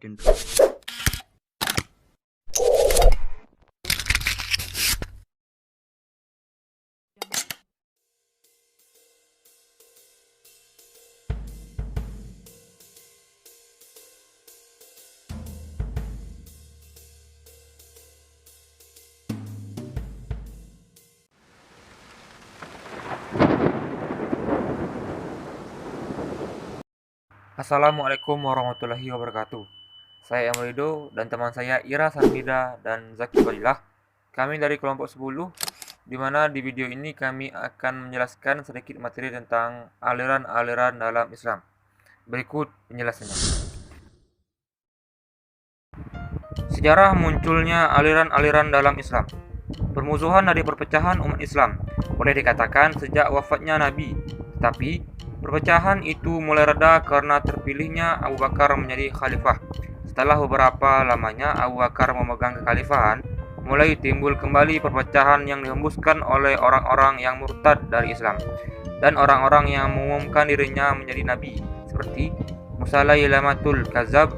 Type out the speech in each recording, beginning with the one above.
Raden. Assalamualaikum warahmatullahi wabarakatuh. Saya Emrido dan teman saya Ira Sarmida dan Zaki Fadilah. Kami dari kelompok 10, di mana di video ini kami akan menjelaskan sedikit materi tentang aliran-aliran dalam Islam. Berikut penjelasannya. Sejarah munculnya aliran-aliran dalam Islam. Permusuhan dari perpecahan umat Islam boleh dikatakan sejak wafatnya Nabi, tetapi perpecahan itu mulai reda karena terpilihnya Abu Bakar menjadi khalifah. Setelah beberapa lamanya Abu Bakar memegang kekhalifahan, mulai timbul kembali perpecahan yang dihembuskan oleh orang-orang yang murtad dari Islam dan orang-orang yang mengumumkan dirinya menjadi nabi, seperti Musailamatul Kadzab,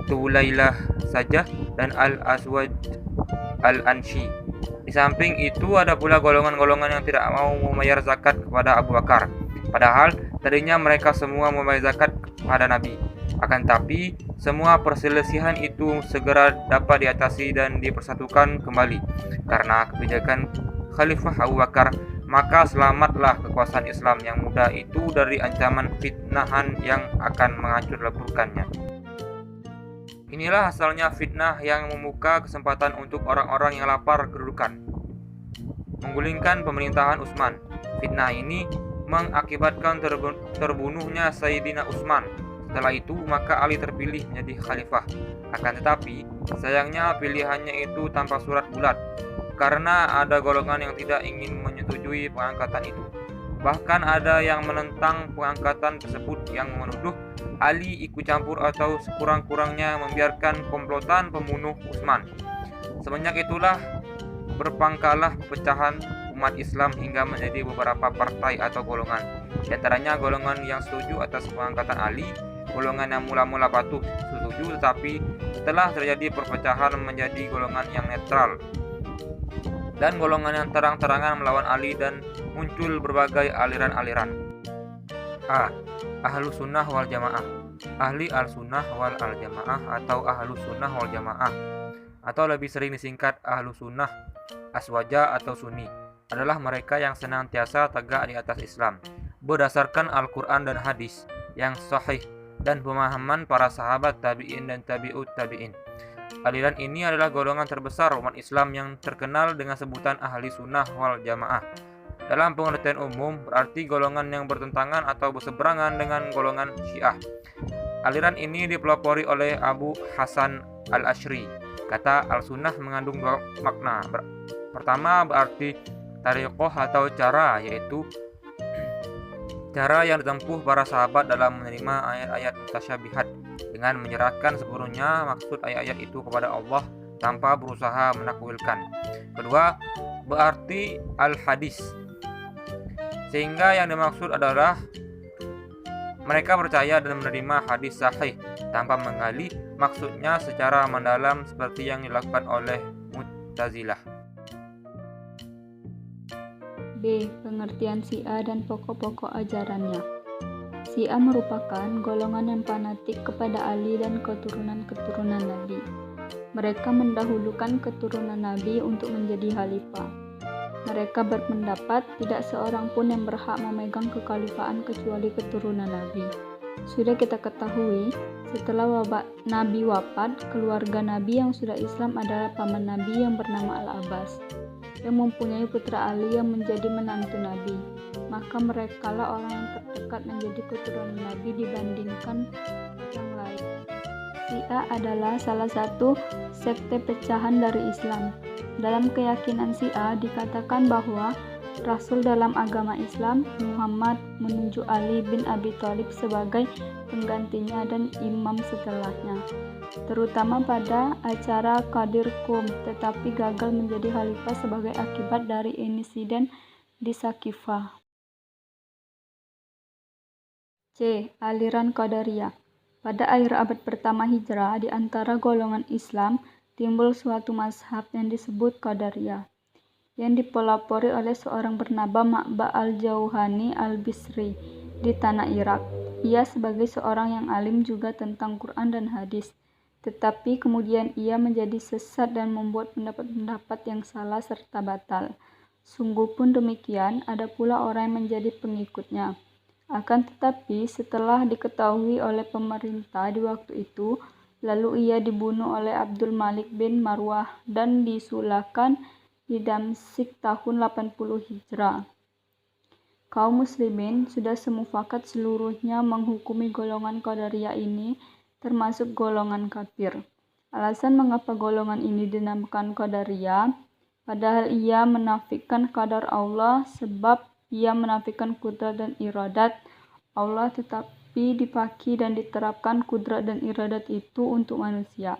Tulailah saja, dan Al-Aswad Al-Anshi. Di samping itu ada pula golongan-golongan yang tidak mau membayar zakat kepada Abu Bakar, padahal tadinya mereka semua membayar zakat kepada Nabi. Akan tapi semua perselisihan itu segera dapat diatasi dan dipersatukan kembali karena kebijakan Khalifah Abu Bakar. Maka selamatlah kekuasaan Islam yang muda itu dari ancaman fitnahan yang akan menghancur leburkannya. Inilah asalnya fitnah yang membuka kesempatan untuk orang-orang yang lapar kedudukan menggulingkan pemerintahan Utsman. Fitnah ini mengakibatkan terbunuhnya Sayyidina Utsman. Setelah itu maka Ali terpilih menjadi khalifah. Akan tetapi sayangnya pilihannya itu tanpa surat bulat, karena ada golongan yang tidak ingin menyetujui pengangkatan itu. Bahkan ada yang menentang pengangkatan tersebut yang menuduh Ali ikut campur atau sekurang-kurangnya membiarkan komplotan pembunuh Utsman. Semenjak itulah berpangkalah pecahan umat Islam hingga menjadi beberapa partai atau golongan. Di antaranya golongan yang setuju atas pengangkatan Ali, golongan yang mula-mula patuh setuju tetapi setelah terjadi perpecahan menjadi golongan yang netral, dan golongan yang terang-terangan melawan Ali, dan muncul berbagai aliran-aliran. A. Ahlus Sunnah wal Jamaah. Ahli al-Sunnah wal al-Jamaah atau Ahlus Sunnah wal Jamaah, atau lebih sering disingkat Ahlus Sunnah, Aswaja atau Sunni, adalah mereka yang senantiasa tegak di atas Islam berdasarkan Al-Quran dan hadis yang sahih dan pemahaman para sahabat tabi'in dan tabi'ut tabi'in. Aliran ini adalah golongan terbesar umat Islam yang terkenal dengan sebutan Ahli Sunnah wal Jamaah. Dalam pengertian umum, berarti golongan yang bertentangan atau berseberangan dengan golongan Syiah. Aliran ini dipelopori oleh Abu Hasan Al-Asy'ari. Kata Al-Sunnah mengandung dua makna. Pertama berarti tariqoh atau cara, yaitu cara yang ditempuh para sahabat dalam menerima ayat-ayat mutasyabihat dengan menyerahkan sepenuhnya maksud ayat-ayat itu kepada Allah tanpa berusaha menakwilkan. Kedua, berarti al-hadis, sehingga yang dimaksud adalah mereka percaya dan menerima hadis sahih tanpa menggali maksudnya secara mendalam seperti yang dilakukan oleh Mu'tazilah. B. Pengertian Syiah dan pokok-pokok ajarannya. Syiah merupakan golongan yang fanatik kepada Ali dan keturunan-keturunan Nabi. Mereka mendahulukan keturunan Nabi untuk menjadi khalifah. Mereka berpendapat tidak seorang pun yang berhak memegang kekhalifahan kecuali keturunan Nabi. Sudah kita ketahui, setelah Nabi wafat, keluarga Nabi yang sudah Islam adalah paman Nabi yang bernama Al-Abbas, yang mempunyai putra Ali yang menjadi menantu Nabi. Maka merekalah orang yang terdekat menjadi keturunan Nabi dibandingkan yang lain. Syiah adalah salah satu sekte pecahan dari Islam. Dalam keyakinan Syiah dikatakan bahwa Rasul dalam agama Islam, Muhammad, menunjuk Ali bin Abi Thalib sebagai penggantinya dan imam setelahnya, terutama pada acara Qadir Qum, tetapi gagal menjadi khalifah sebagai akibat dari insiden di Saqifah. C. Aliran Qadariyah. Pada akhir abad pertama Hijrah, di antara golongan Islam timbul suatu mazhab yang disebut Qadariyah, yang dipelopori oleh seorang bernama Ma'ba al-Jauhani al-Bisri di tanah Irak. Ia sebagai seorang yang alim juga tentang Quran dan hadis, tetapi kemudian ia menjadi sesat dan membuat pendapat-pendapat yang salah serta batal. Sungguh pun demikian, ada pula orang yang menjadi pengikutnya. Akan tetapi, setelah diketahui oleh pemerintah di waktu itu, lalu ia dibunuh oleh Abdul Malik bin Marwah dan disulahkan di Damsyik tahun 80 Hijrah. Kaum muslimin sudah semufakat seluruhnya menghukumi golongan Qadariyah ini termasuk golongan kafir. Alasan mengapa golongan ini dinamakan Qadariyah, padahal ia menafikan qadar Allah sebab ia menafikan kudrat dan iradat Allah, tetapi dipaki dan diterapkan kudrat dan iradat itu untuk manusia.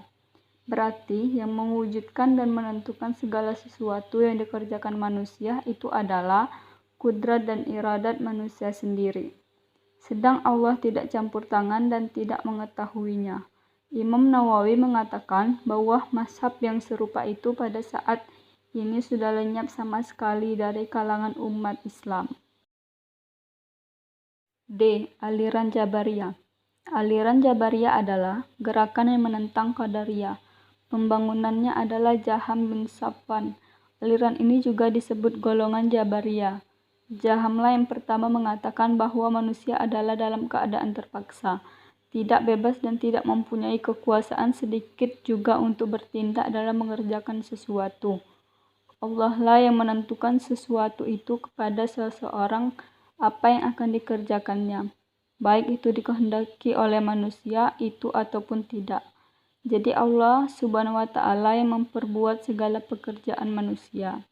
Berarti yang mewujudkan dan menentukan segala sesuatu yang dikerjakan manusia itu adalah kudrat dan iradat manusia sendiri. Sedang Allah tidak campur tangan dan tidak mengetahuinya. Imam Nawawi mengatakan bahwa mazhab yang serupa itu pada saat ini sudah lenyap sama sekali dari kalangan umat Islam. D. Aliran Jabariyah. Aliran Jabariyah adalah gerakan yang menentang Qadariyah. Pembangunannya adalah Jaham bin Safwan. Aliran ini juga disebut golongan Jabariyah. Jahamlah yang pertama mengatakan bahwa manusia adalah dalam keadaan terpaksa, tidak bebas dan tidak mempunyai kekuasaan sedikit juga untuk bertindak dalam mengerjakan sesuatu. Allah lah yang menentukan sesuatu itu kepada seseorang apa yang akan dikerjakannya, baik itu dikehendaki oleh manusia itu ataupun tidak. Jadi Allah Subhanahu wa Ta'ala yang memperbuat segala pekerjaan manusia.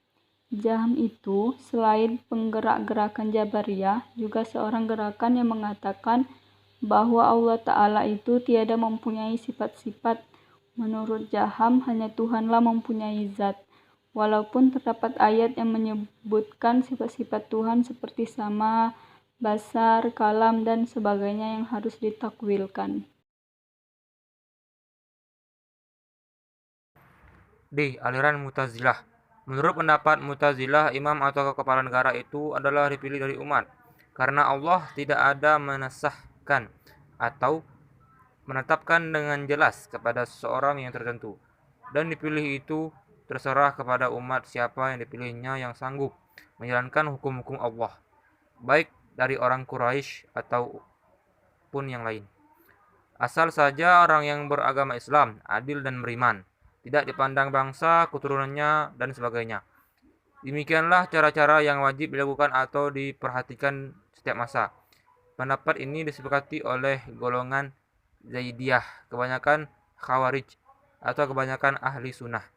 Jaham itu selain penggerak gerakan Jabariyah juga seorang gerakan yang mengatakan bahwa Allah Ta'ala itu tiada mempunyai sifat-sifat. Menurut Jaham hanya Tuhanlah mempunyai zat. Walaupun terdapat ayat yang menyebutkan sifat-sifat Tuhan seperti sama, basar, kalam, dan sebagainya yang harus ditakwilkan. D. Aliran Mu'tazilah. Menurut pendapat Mu'tazilah, imam atau kepala negara itu adalah dipilih dari umat, karena Allah tidak ada mengesahkan atau menetapkan dengan jelas kepada seseorang yang tertentu, dan dipilih itu terserah kepada umat siapa yang dipilihnya yang sanggup menjalankan hukum-hukum Allah, baik dari orang Quraisy ataupun yang lain. Asal saja orang yang beragama Islam, adil dan beriman, tidak dipandang bangsa, keturunannya, dan sebagainya. Demikianlah cara-cara yang wajib dilakukan atau diperhatikan setiap masa. Pendapat ini disepakati oleh golongan Zaidiyah, kebanyakan Khawarij, atau kebanyakan ahli sunnah.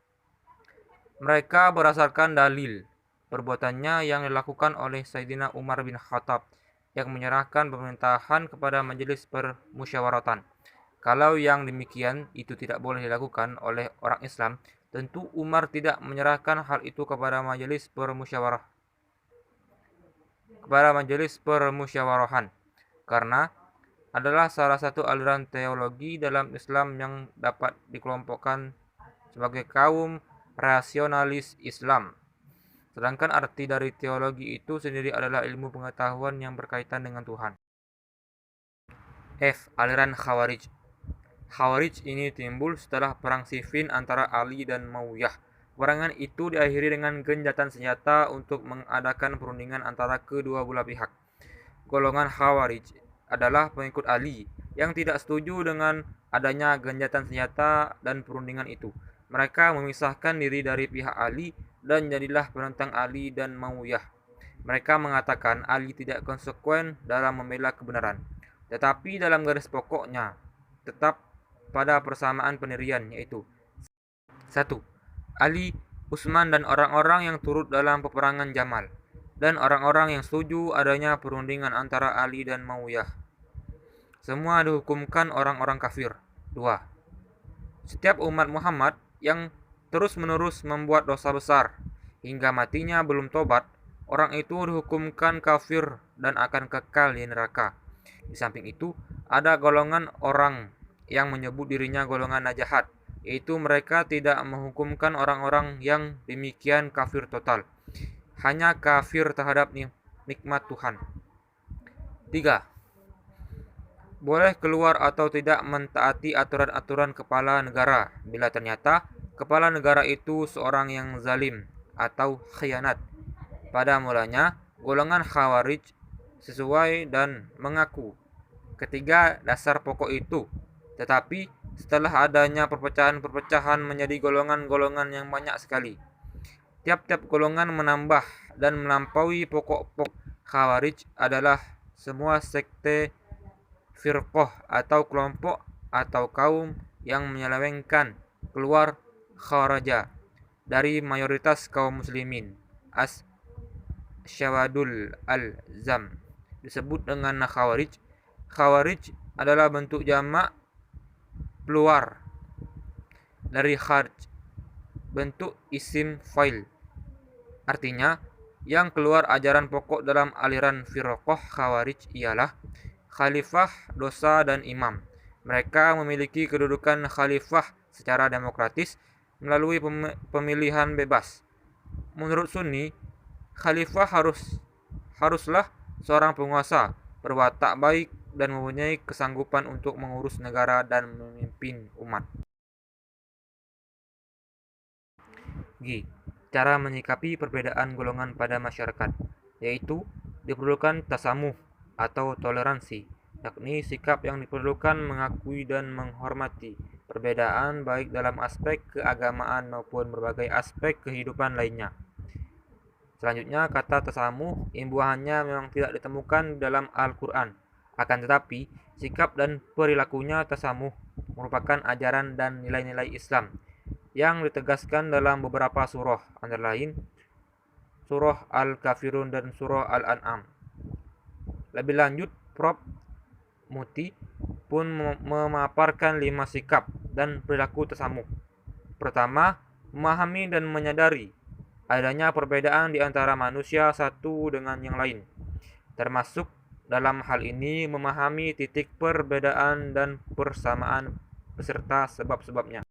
Mereka berdasarkan dalil perbuatannya yang dilakukan oleh Sayyidina Umar bin Khattab yang menyerahkan pemerintahan kepada majelis permusyawaratan. Kalau yang demikian itu tidak boleh dilakukan oleh orang Islam, tentu Umar tidak menyerahkan hal itu kepada majelis permusyawarahan, karena adalah salah satu aliran teologi dalam Islam yang dapat dikelompokkan sebagai kaum rasionalis Islam. Sedangkan arti dari teologi itu sendiri adalah ilmu pengetahuan yang berkaitan dengan Tuhan. F. Aliran Khawarij. Khawarij ini timbul setelah perang Siffin antara Ali dan Muawiyah. Peperangan itu diakhiri dengan gencatan senjata untuk mengadakan perundingan antara kedua belah pihak. Golongan Khawarij adalah pengikut Ali yang tidak setuju dengan adanya gencatan senjata dan perundingan itu. Mereka memisahkan diri dari pihak Ali dan jadilah penentang Ali dan Muawiyah. Mereka mengatakan Ali tidak konsekuen dalam membela kebenaran, tetapi dalam garis pokoknya tetap pada persamaan pendirian, yaitu 1. Ali, Utsman dan orang-orang yang turut dalam peperangan Jamal, dan orang-orang yang setuju adanya perundingan antara Ali dan Muawiyah. Semua dihukumkan orang-orang kafir. 2. Setiap umat Muhammad yang terus-menerus membuat dosa besar hingga matinya belum tobat, orang itu dihukumkan kafir dan akan kekal di neraka. Di samping itu, ada golongan orang yang menyebut dirinya golongan najahat, yaitu mereka tidak menghukumkan orang-orang yang demikian kafir total, hanya kafir terhadap nikmat Tuhan. 3. Boleh keluar atau tidak mentaati aturan-aturan kepala negara bila ternyata kepala negara itu seorang yang zalim atau khianat. Pada mulanya, golongan Khawarij sesuai dan mengaku ketiga dasar pokok itu, tetapi setelah adanya perpecahan-perpecahan menjadi golongan-golongan yang banyak sekali. Tiap-tiap golongan menambah dan melampaui pokok-pokok. Khawarij adalah semua sekte, firqah atau kelompok atau kaum yang menyelewengkan keluar kharaja dari mayoritas kaum muslimin. Syawadul al-zam disebut dengan khawarij. Khawarij adalah bentuk jamak keluar dari kharj, bentuk isim fa'il. Artinya, yang keluar ajaran pokok dalam aliran firqah Khawarij ialah khalifah, dosa, dan imam. Mereka memiliki kedudukan khalifah secara demokratis melalui pemilihan bebas. Menurut Sunni, khalifah haruslah seorang penguasa, berwatak baik, dan mempunyai kesanggupan untuk mengurus negara dan memimpin umat. G. Cara menyikapi perbedaan golongan pada masyarakat, yaitu diperlukan tasamuh atau toleransi, yakni sikap yang diperlukan mengakui dan menghormati perbedaan baik dalam aspek keagamaan maupun berbagai aspek kehidupan lainnya. Selanjutnya, kata tasamuh imbuhannya memang tidak ditemukan dalam Al-Quran. Akan tetapi, sikap dan perilakunya tasamuh merupakan ajaran dan nilai-nilai Islam yang ditegaskan dalam beberapa surah, antara lain surah Al-Kafirun dan surah Al-An'am. Lebih lanjut, Prof. Muti pun memaparkan 5 sikap dan perilaku tasamuh. Pertama, memahami dan menyadari adanya perbedaan di antara manusia satu dengan yang lain, termasuk dalam hal ini memahami titik perbedaan dan persamaan beserta sebab-sebabnya.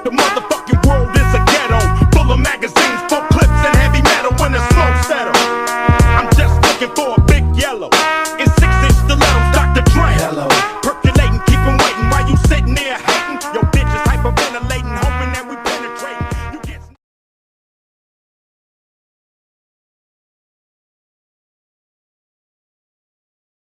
The motherfucking world is a ghetto, full of magazines, full clips and heavy metal when the smoke settle. I'm just looking for a big yellow.